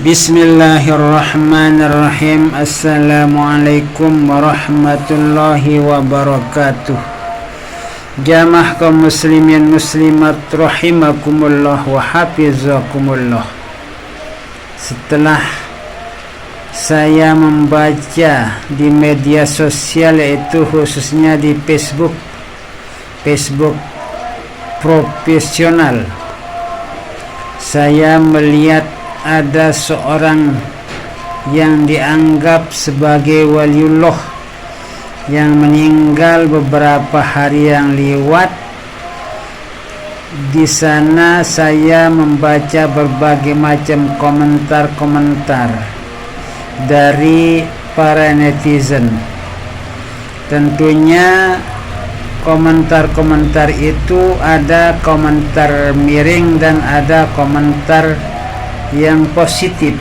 Bismillahirrahmanirrahim. Assalamualaikum warahmatullahi wabarakatuh. Jamaah kaum muslimin muslimat rahimakumullah wa hafizakumullah. Setelah saya membaca di media sosial, yaitu khususnya di Facebook profesional, saya melihat ada seorang yang dianggap sebagai waliullah yang meninggal beberapa hari yang lewat. Di sana saya membaca berbagai macam komentar-komentar dari para netizen. Tentunya komentar-komentar itu ada komentar miring dan ada komentar yang positif.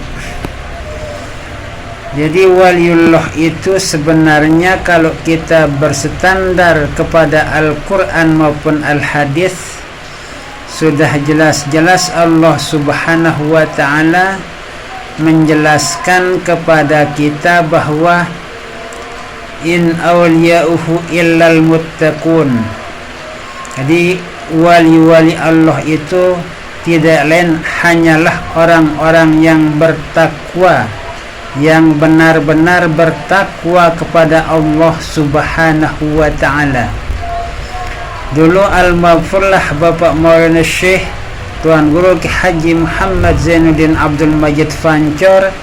Jadi waliullah itu sebenarnya kalau kita bersandar kepada Al-Quran maupun Al-Hadis, sudah jelas-jelas Allah Subhanahu wa ta'ala menjelaskan kepada kita bahwa in awliya'uhu illal muttaqun. Jadi wali-wali Allah itu tidak lain hanyalah orang-orang yang bertakwa, yang benar-benar bertakwa kepada Allah Subhanahu wa ta'ala. Dulu al-maghfurlah Bapak Maulana Syekh Tuan Guru Ki Haji Muhammad Zainuddin Abdul Majid Fancor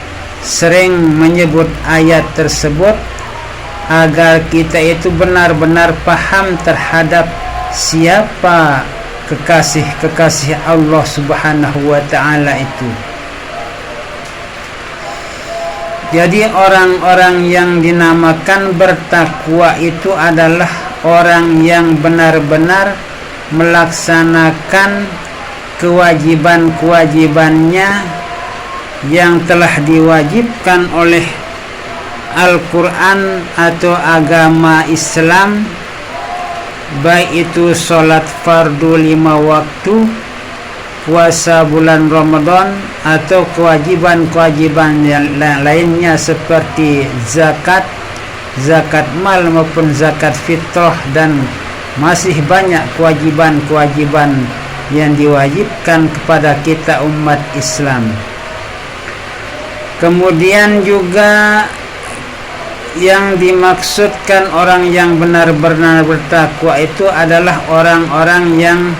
sering menyebut ayat tersebut agar kita itu benar-benar paham terhadap siapa kekasih-kekasih Allah Subhanahu wa ta'ala itu. Jadi orang-orang yang dinamakan bertakwa itu adalah orang yang benar-benar melaksanakan kewajiban-kewajibannya yang telah diwajibkan oleh Al-Quran atau agama Islam, baik itu sholat fardu 5 waktu, puasa bulan Ramadan, atau kewajiban-kewajiban yang lainnya seperti zakat mal maupun zakat fitrah, dan masih banyak kewajiban-kewajiban yang diwajibkan kepada kita umat Islam. Kemudian juga yang dimaksudkan orang yang benar-benar bertakwa itu adalah orang-orang yang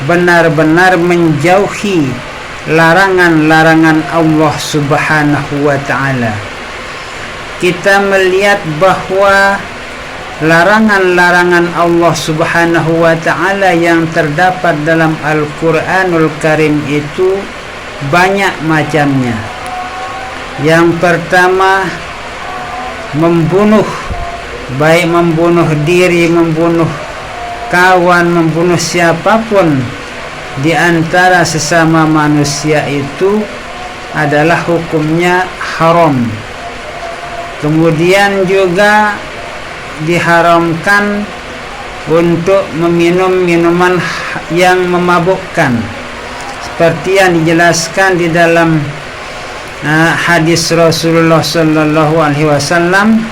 benar-benar menjauhi larangan-larangan Allah Subhanahu wa ta'ala. Kita melihat bahwa larangan-larangan Allah Subhanahu wa ta'ala yang terdapat dalam Al-Quranul Karim itu banyak macamnya. Yang pertama, membunuh, baik membunuh diri, membunuh kawan, membunuh siapapun di antara sesama manusia itu adalah hukumnya haram. Kemudian juga diharamkan untuk meminum minuman yang memabukkan, seperti yang dijelaskan di dalam hadis Rasulullah sallallahu alaihi wasallam,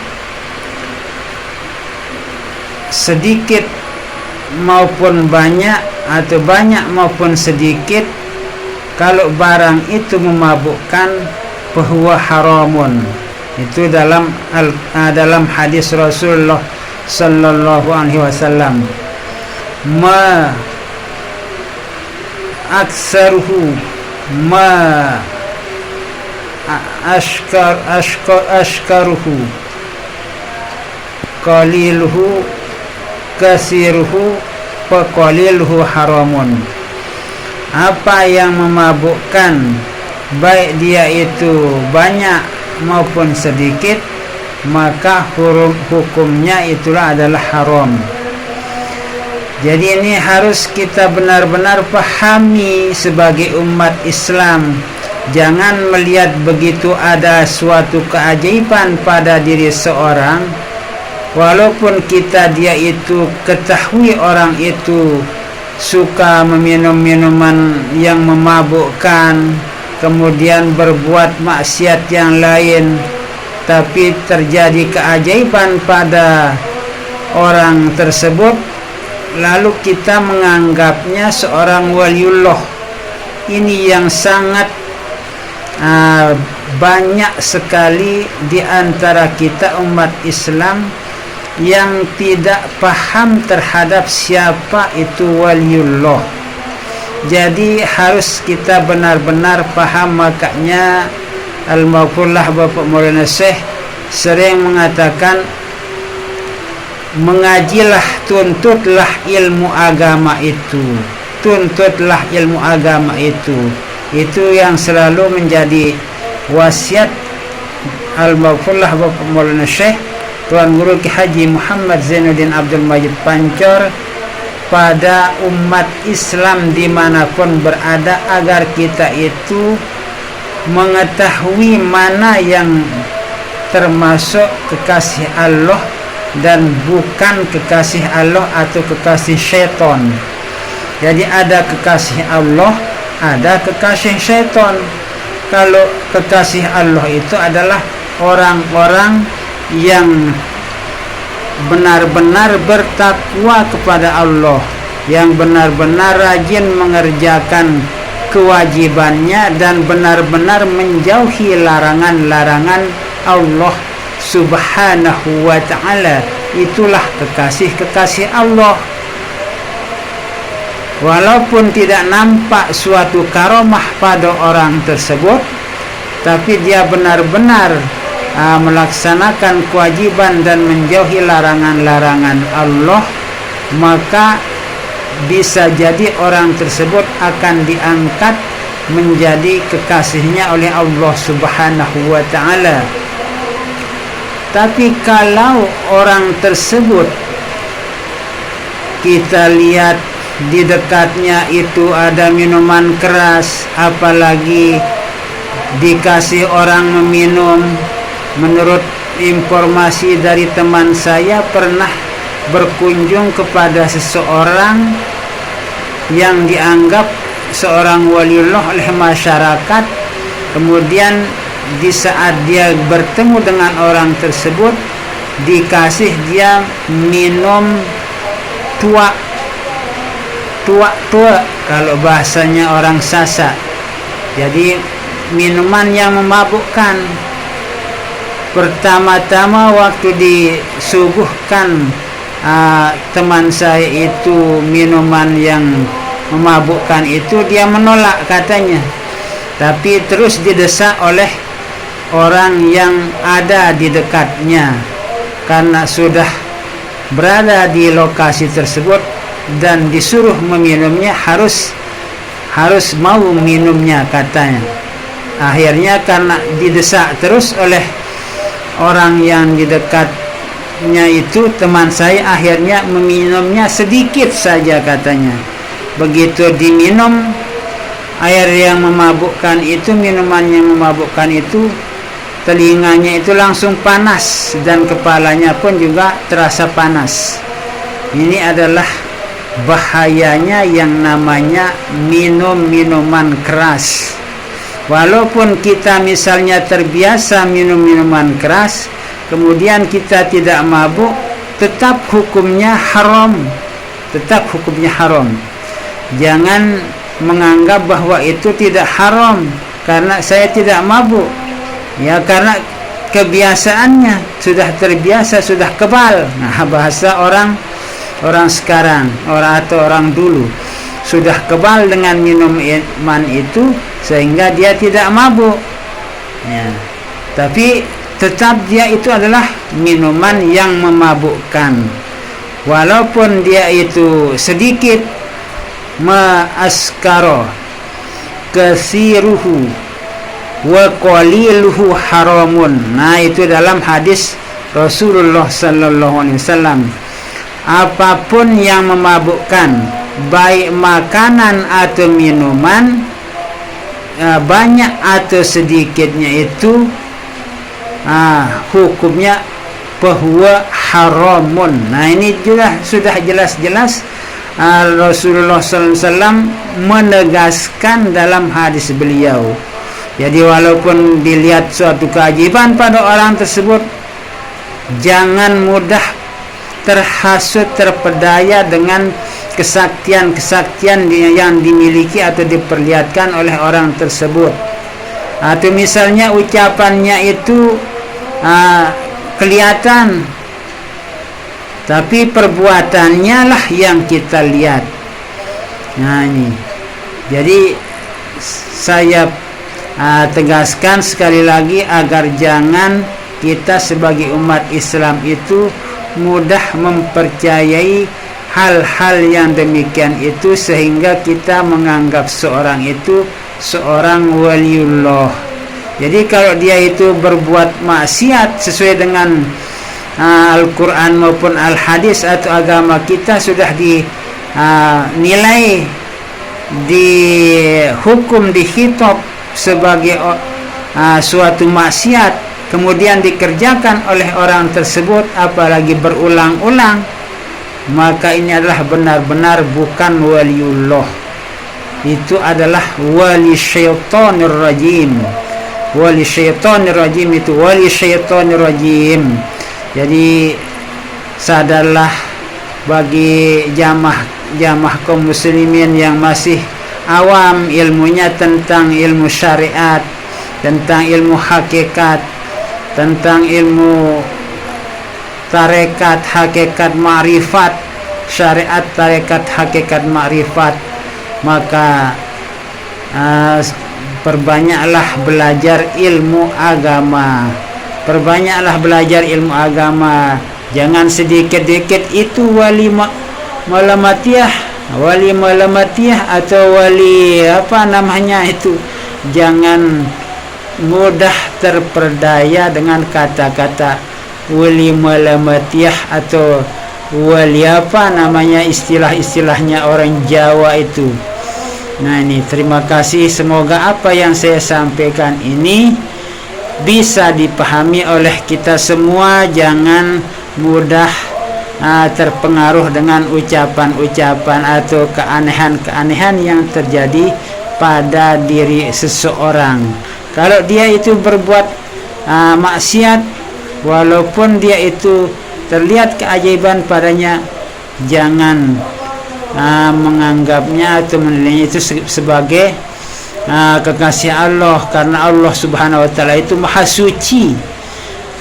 sedikit maupun banyak atau banyak maupun sedikit, kalau barang itu memabukkan bahwa haramun. Itu dalam hadis Rasulullah sallallahu alaihi wasallam. Ma aksaruhu ma ashkaruhu qaliluhu kasiruhu fa qaliluhu haramun. Apa yang memabukkan, baik dia itu banyak maupun sedikit, maka hukumnya itulah adalah haram. Jadi ini harus kita benar-benar pahami sebagai umat Islam. Jangan melihat begitu ada suatu keajaiban pada diri seorang, walaupun dia itu ketahui orang itu suka meminum minuman yang memabukkan, kemudian berbuat maksiat yang lain, tapi terjadi keajaiban pada orang tersebut, lalu kita menganggapnya seorang waliullah. Ini yang sangat banyak sekali di antara kita umat Islam yang tidak paham terhadap siapa itu waliullah. Jadi harus kita benar-benar paham. Makanya Al-Maghfurlah Bapak Maulana Syekh sering mengatakan, mengajilah, tuntutlah ilmu agama itu, tuntutlah ilmu agama itu. Itu yang selalu menjadi wasiat Al-Maghfurlah Bapak Maulana Syekh Tuan Guru Ki Haji Muhammad Zainuddin Abdul Majid Pancor pada umat Islam dimanapun berada, agar kita itu mengetahui mana yang termasuk kekasih Allah dan bukan kekasih Allah atau kekasih syaitan. Jadi ada kekasih Allah, ada kekasih syaitan. Kalau kekasih Allah itu adalah orang-orang yang benar-benar bertakwa kepada Allah, yang benar-benar rajin mengerjakan kewajibannya dan benar-benar menjauhi larangan-larangan Allah Subhanahu wa ta'ala. Itulah kekasih-kekasih Allah. Walaupun tidak nampak suatu karomah pada orang tersebut, tapi dia benar-benar melaksanakan kewajiban dan menjauhi larangan-larangan Allah, maka bisa jadi orang tersebut akan diangkat menjadi kekasihnya oleh Allah Subhanahu wa ta'ala. Tapi kalau orang tersebut kita lihat di dekatnya itu ada minuman keras, apalagi dikasih orang meminum. Menurut informasi dari teman saya, pernah berkunjung kepada seseorang yang dianggap seorang waliullah oleh masyarakat. Kemudian di saat dia bertemu dengan orang tersebut, dikasih dia minum tua kalau bahasanya orang Sasak. Jadi minuman yang memabukkan. Pertama-tama waktu disuguhkan teman saya itu minuman yang memabukkan itu, dia menolak katanya. Tapi terus didesak oleh orang yang ada di dekatnya, karena sudah berada di lokasi tersebut dan disuruh meminumnya, harus mau minumnya katanya. Akhirnya karena didesak terus oleh orang yang di dekatnya itu, teman saya akhirnya meminumnya sedikit saja katanya. Begitu diminum air yang memabukkan itu, minuman yang memabukkan itu, telinganya itu langsung panas dan kepalanya pun juga terasa panas. Ini adalah bahayanya yang namanya minum minuman keras. Walaupun kita misalnya terbiasa minum minuman keras, kemudian kita tidak mabuk, tetap hukumnya haram. Tetap hukumnya haram. Jangan menganggap bahwa itu tidak haram karena saya tidak mabuk. Ya, karena kebiasaannya sudah terbiasa, sudah kebal. Nah, bahasa orang sekarang, orang dulu sudah kebal dengan minuman itu, sehingga dia tidak mabuk ya. Tapi tetap dia itu adalah minuman yang memabukkan, walaupun dia itu sedikit. Ma'askaro kasiruhu wa qaliluhu haramun. Nah, itu dalam hadis Rasulullah sallallahu alaihi wasallam. Apapun yang memabukkan, baik makanan atau minuman, banyak atau sedikitnya itu hukumnya bahwa haramun. Nah, ini juga sudah jelas-jelas Rasulullah SAW menegaskan dalam hadis beliau, Jadi walaupun dilihat suatu keajaiban pada orang tersebut, jangan mudah terhasut, terpedaya dengan kesaktian-kesaktian yang dimiliki atau diperlihatkan oleh orang tersebut. Atau misalnya ucapannya itu kelihatan, tapi perbuatannya lah yang kita lihat. Nah ini, jadi saya tegaskan sekali lagi agar jangan kita sebagai umat Islam itu mudah mempercayai hal-hal yang demikian itu, sehingga kita menganggap seorang itu seorang waliullah. Jadi kalau dia itu berbuat maksiat sesuai dengan Al-Quran maupun Al-Hadis atau agama kita sudah dinilai, dihukum, dihitab sebagai suatu maksiat, kemudian dikerjakan oleh orang tersebut, apalagi berulang-ulang, maka ini adalah benar-benar bukan waliullah. Itu adalah wali syaitanir rajim. Wali syaitanir rajim itu wali syaitanir rajim. Jadi sadarlah bagi jamaah kaum muslimin yang masih awam ilmunya tentang ilmu syariat, tentang ilmu hakikat, tentang ilmu tarekat, hakikat, ma'rifat, syariat, tarekat, hakikat, ma'rifat, maka perbanyaklah belajar ilmu agama. Perbanyaklah belajar ilmu agama. Jangan sedikit-dikit itu wali malamatiyah, wali malamatiyah atau wali apa namanya itu. Jangan mudah terperdaya dengan kata-kata wali malamatiyah atau wali apa namanya, istilah-istilahnya orang Jawa itu. Nah ini, terima kasih. Semoga apa yang saya sampaikan ini bisa dipahami oleh kita semua. Jangan mudah terpengaruh dengan ucapan-ucapan atau keanehan-keanehan yang terjadi pada diri seseorang. Kalau dia itu berbuat maksiat, walaupun dia itu terlihat keajaiban padanya, jangan menganggapnya atau menilainya itu sebagai kekasih Allah, karena Allah Subhanahu wa taala itu maha suci.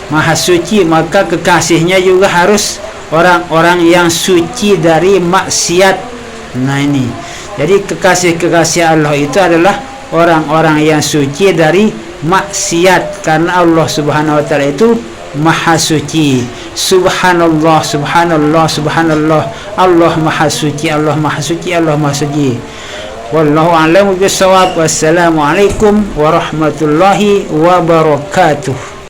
Maha suci, maka kekasihnya juga harus orang-orang yang suci dari maksiat. Nah ini, jadi kekasih-kekasih Allah itu adalah orang-orang yang suci dari maksiat, karena Allah Subhanahu wa taala itu maha suci. Subhanallah, subhanallah, subhanallah. Allah maha suci, Allah maha suci, Allah maha suci. Wallahu a'lamu bishawab. Wassalamualaikum warahmatullahi wabarakatuh.